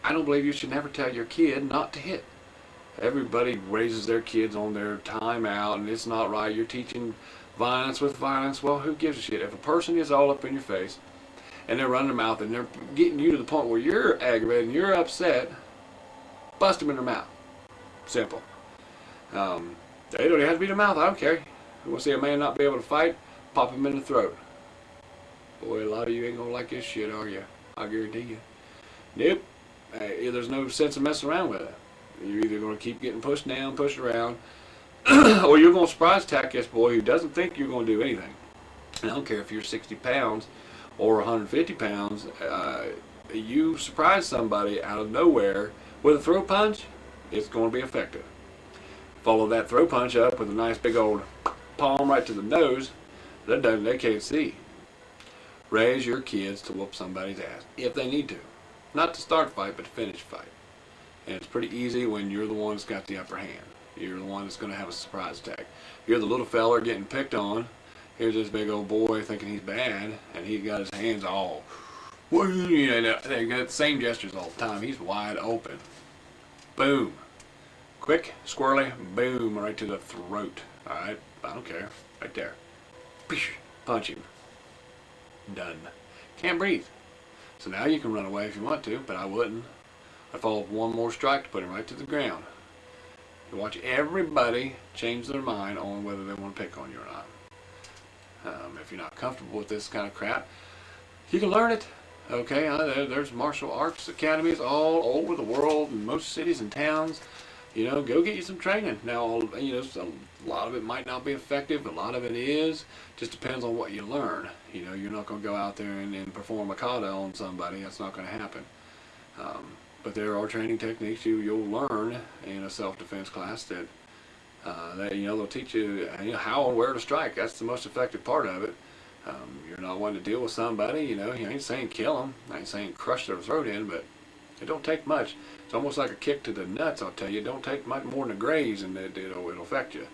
I don't believe you should never tell your kid not to hit. Everybody raises their kids on their time out, and it's not right. You're teaching violence with violence. Well, who gives a shit? If a person is all up in your face and they're running their mouth and they're getting you to the point where you're aggravated and you're upset, bust them in their mouth. Simple. They don't have to be their mouth. I don't care. You want to see a man not be able to fight? Pop him in the throat. Boy, a lot of you ain't gonna like this shit, are you? I guarantee you. Nope. There's no sense of messing around with it. You're either going to keep getting pushed down, pushed around, or you're going to surprise attack this boy who doesn't think you're going to do anything. And I don't care if you're 60 pounds or 150 pounds. You surprise somebody out of nowhere with a throw punch, it's going to be effective. Follow that throw punch up with a nice big old palm right to the nose. They can't see. Raise your kids to whoop somebody's ass if they need to. Not to start a fight, but to finish a fight. And it's pretty easy when you're the one that's got the upper hand. You're the one that's going to have a surprise attack. You're the little feller getting picked on. Here's this big old boy thinking he's bad, and he's got his hands all, you know, they got the same gestures all the time. He's wide open. Boom. Quick, squirrely, boom, right to the throat. All right, I don't care. Right there. Punch him. Done. Can't breathe. So now you can run away if you want to, but I wouldn't. I'd follow up one more strike to put him right to the ground. You watch everybody change their mind on whether they want to pick on you or not. If you're not comfortable with this kind of crap, you can learn it. Okay, there's martial arts academies all over the world in most cities and towns. You know, go get you some training. Now, you know, a lot of it might not be effective. A lot of it is. Just depends on what you learn. You know, you're not going to go out there and perform a kata on somebody. That's not going to happen. But there are training techniques you'll learn in a self-defense class that you know, they'll teach you, how and where to strike. That's the most effective part of it. You're not wanting to deal with somebody. You know, you ain't saying kill them. I ain't saying crush their throat in, but it don't take much. It's almost like a kick to the nuts, I'll tell you. It don't take much more than a graze, and it'll affect you.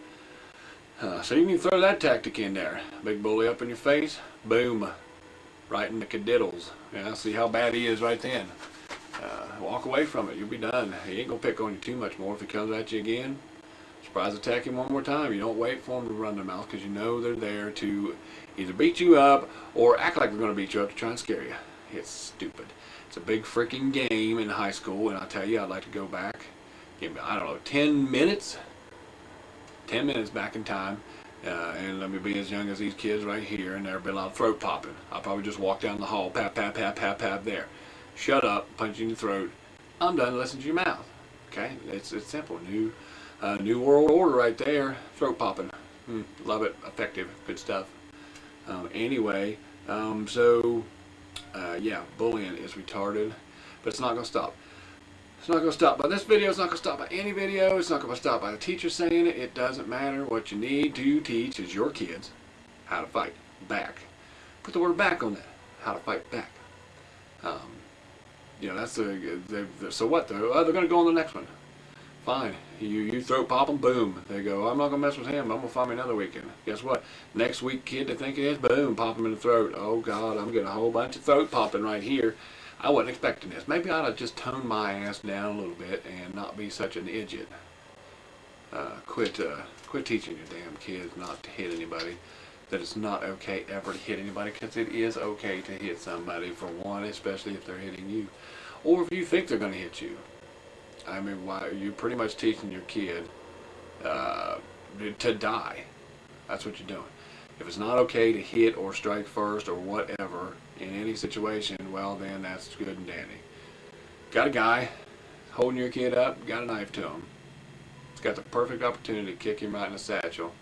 So you can throw that tactic in there. Big bully up in your face, boom, right in the cadiddles. Yeah, see how bad he is right then. Walk away from it. You'll be done. He ain't gonna pick on you too much more. If he comes at you again, surprise attack him one more time. You don't wait for him to run their mouth, because you know they're there to either beat you up or act like they're gonna beat you up to try and scare you. It's stupid. It's a big freaking game in high school, and I tell you, I'd like to go back, give me, I don't know, 10 minutes back in time, and let me be as young as these kids right here, and there'd be a lot of throat popping. I'll probably just walk down the hall, pap, pap, pap, pap, pap, there. Shut up, punch you in the throat. I'm done, listen to your mouth. Okay, it's simple. New world order right there. Throat popping. Love it. Effective. Good stuff. Anyway, yeah, bullying is retarded, but it's not going to stop. It's not going to stop by this video. It's not going to stop by any video. It's not going to stop by the teacher saying it. It doesn't matter. What you need to teach is your kids how to fight back. Put the word back on that. How to fight back. You know, that's so what? They're going to go on the next one. Fine. You throat pop them, boom. They go, I'm not going to mess with him. I'm going to find me another weekend. Guess what? Next week, kid, they think it is, boom, pop him in the throat. Oh, God, I'm getting a whole bunch of throat popping right here. I wasn't expecting this. Maybe I ought to just tone my ass down a little bit and not be such an idiot. Quit teaching your damn kids not to hit anybody. That it's not okay ever to hit anybody, because it is okay to hit somebody, for one, especially if they're hitting you. Or if you think they're going to hit you. I mean, why you're pretty much teaching your kid to die. That's what you're doing. If it's not okay to hit or strike first or whatever in any situation, well, then that's good and dandy. Got a guy holding your kid up, got a knife to him. He's got the perfect opportunity to kick him right in the satchel.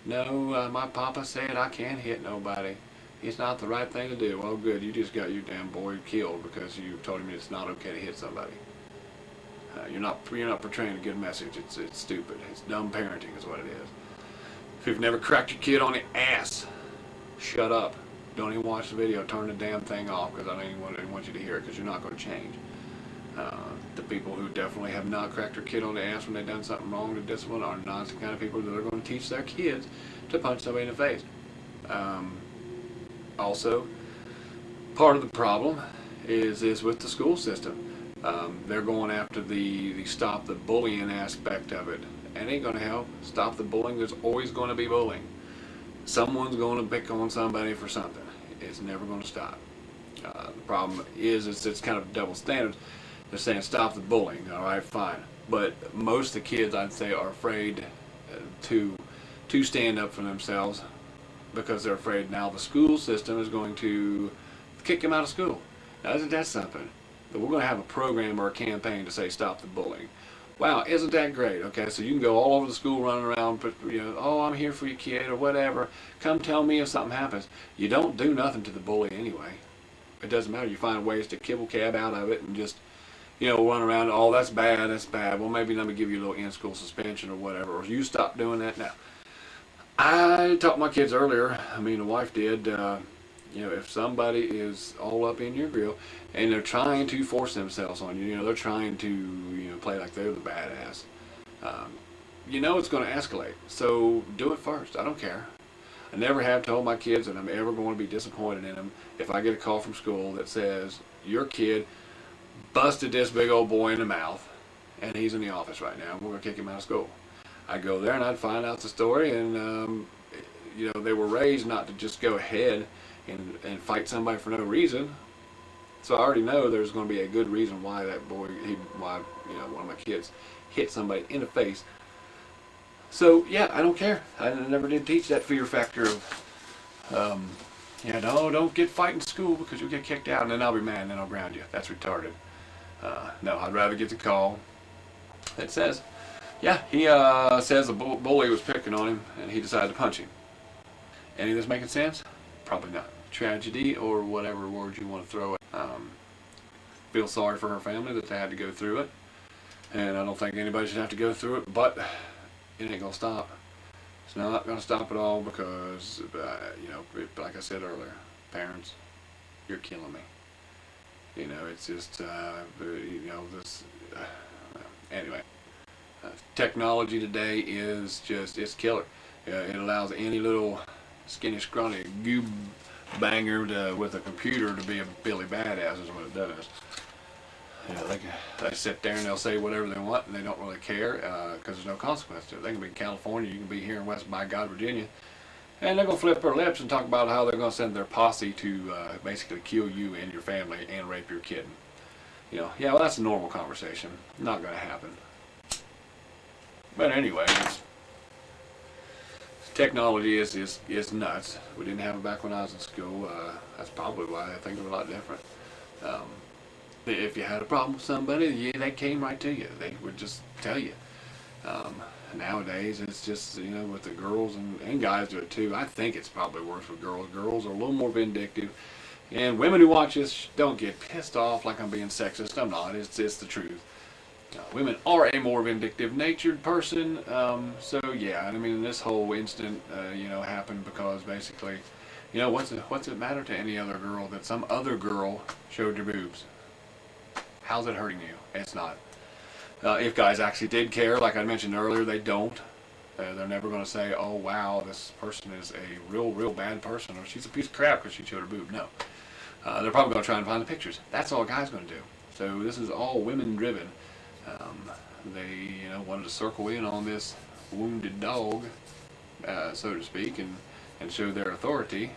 No, my papa said I can't hit nobody. It's not the right thing to do. Well, good, you just got your damn boy killed because you told him it's not okay to hit somebody. You're not portraying a good message. It's stupid. It's dumb parenting is what it is. If you've never cracked your kid on the ass, shut up. Don't even watch the video. Turn the damn thing off, because I don't even want you to hear it, because you're not going to change. The people who definitely have not cracked their kid on the ass when they've done something wrong to discipline are not the kind of people that are going to teach their kids to punch somebody in the face. Also, part of the problem is with the school system. They're going after the stop the bullying aspect of it. It ain't going to help. Stop the bullying. There's always going to be bullying. Someone's going to pick on somebody for something. It's never going to stop. The problem is it's kind of double standards. They're saying stop the bullying. All right, fine. But most of the kids, I'd say, are afraid to stand up for themselves because they're afraid now the school system is going to kick them out of school. Now, isn't that something? But we're going to have a program or a campaign to say stop the bullying. Wow, isn't that great? Okay, so you can go all over the school running around, but oh, I'm here for your kid or whatever. Come tell me if something happens. You don't do nothing to the bully anyway. It doesn't matter. You find ways to kibble cab out of it and just run around. Oh, that's bad. That's bad. Well, maybe let me give you a little in-school suspension or whatever. Or you stop doing that now. I taught my kids earlier. I mean, the wife did. If somebody is all up in your grill and they're trying to force themselves on you, they're trying to, play like they're the badass, it's going to escalate. So do it first. I don't care. I never have told my kids that I'm ever going to be disappointed in them if I get a call from school that says, your kid busted this big old boy in the mouth and he's in the office right now. We're going to kick him out of school. I'd go there and I'd find out the story, and, they were raised not to just go ahead and fight somebody for no reason. So I already know there's going to be a good reason why that boy, one of my kids hit somebody in the face. So yeah, I don't care. I never did teach that fear factor of, no, don't get fight in school because you'll get kicked out and then I'll be mad and then I'll ground you. That's retarded. No, I'd rather get the call that says, yeah, he says the bully was picking on him and he decided to punch him. Any of this making sense? Probably not. Tragedy or whatever word you want to throw at. Feel sorry for her family that they had to go through it. And I don't think anybody should have to go through it, but it ain't going to stop. It's not going to stop at all because, like I said earlier, parents, you're killing me. It's just, this, anyway. Technology today is just, it's killer. It allows any little skinny, scrawny goob banger with a computer to be a Billy Badass is what it does. They sit there and they'll say whatever they want and they don't really care because there's no consequence to it. They can be in California, you can be here in West by God, Virginia, and they're going to flip their lips and talk about how they're going to send their posse to basically kill you and your family and rape your kid. Yeah, well, that's a normal conversation. Not going to happen. But anyway, technology is nuts. We didn't have it back when I was in school. That's probably why I think of it a lot different. If you had a problem with somebody, they came right to you. They would just tell you. Nowadays, it's just, with the girls and guys do it too. I think it's probably worse with girls. Girls are a little more vindictive. And women who watch this, don't get pissed off like I'm being sexist. I'm not. It's the truth. Women are a more vindictive natured person, so yeah, I mean this whole incident, happened because basically, what's it matter to any other girl that some other girl showed your boobs? How's it hurting you? It's not. If guys actually did care, like I mentioned earlier, they don't. They're never going to say, oh wow, this person is a real bad person, or she's a piece of crap because she showed her boob. No. They're probably going to try and find the pictures. That's all a guy's going to do. So this is all women driven. They wanted to circle in on this wounded dog, so to speak, and show their authority,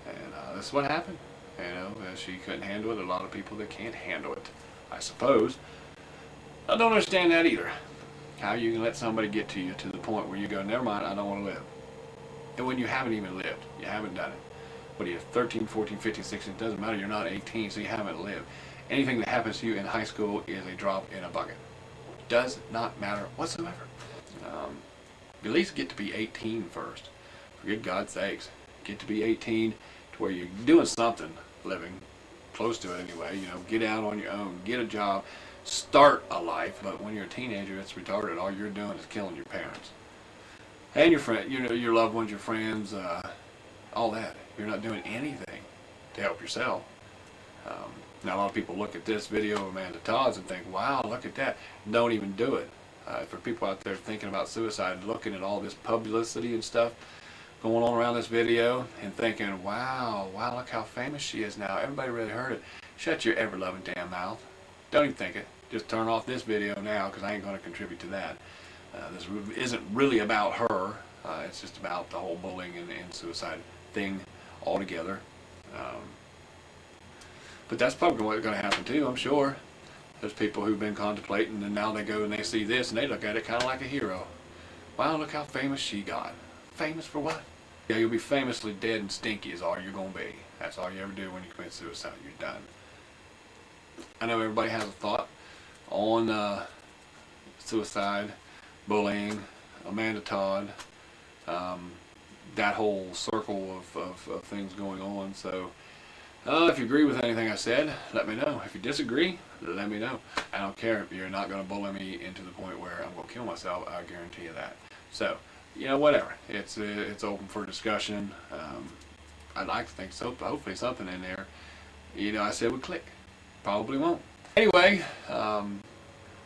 and this is what happened. She couldn't handle it. A lot of people that can't handle it, I suppose. I don't understand that either. How you can let somebody get to you to the point where you go, never mind, I don't want to live. And when you haven't even lived, you haven't done it. What are you, 13, 14, 15, 16, it doesn't matter, you're not 18, so you haven't lived. Anything that happens to you in high school is a drop in a bucket. Does not matter whatsoever. At least get to be 18 first. For good God's sakes. Get to be 18 to where you're doing something, living, close to it anyway. Get out on your own, get a job, start a life. But when you're a teenager, it's retarded. All you're doing is killing your parents. And your friend, your loved ones, your friends, all that. You're not doing anything to help yourself. Now a lot of people look at this video of Amanda Todd's and think, wow, look at that. Don't even do it. For people out there thinking about suicide, looking at all this publicity and stuff going on around this video and thinking, wow, look how famous she is now. Everybody really heard it. Shut your ever-loving damn mouth. don't even think it. Just turn off this video now, because I ain't going to contribute to that. This isn't really about her. It's just about the whole bullying and suicide thing altogether. But that's probably what's going to happen too, I'm sure. There's people who've been contemplating, and now they go and they see this, and they look at it kind of like a hero. Wow, look how famous she got. Famous for what? Yeah, you'll be famously dead and stinky is all you're going to be. That's all you ever do when you commit suicide. You're done. I know everybody has a thought on suicide, bullying, Amanda Todd, that whole circle of things going on. So if you agree with anything I said, let me know. If you disagree, let me know. I don't care. You're not going to bully me into the point where I'm going to kill myself. I guarantee you that. So, whatever. It's open for discussion. I'd like to think so. Hopefully something in there, I said would click. Probably won't. Anyway, I'm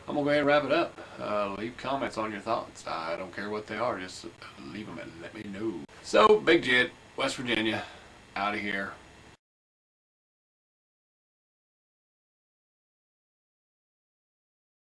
going to go ahead and wrap it up. Leave comments on your thoughts. I don't care what they are. Just leave them and let me know. So, Big Jit, West Virginia, out of here.